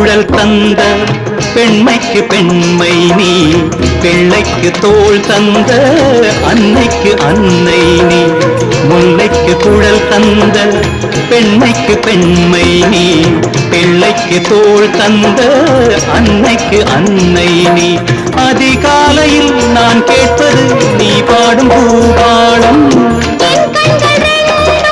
குழல் தந்த பெண்மைக்கு பெண்மை நீ, பிள்ளைக்கு தோள் தந்த அன்னைக்கு அன்னை நீ. முல்லைக்கு குழல் தந்த பெண்மைக்கு பெண்மை நீ, பிள்ளைக்கு தோள் தந்த அன்னைக்கு அன்னை நீ. அதிகாலையில் நான் கேட்பது நீ பாடும் பூபாளம்.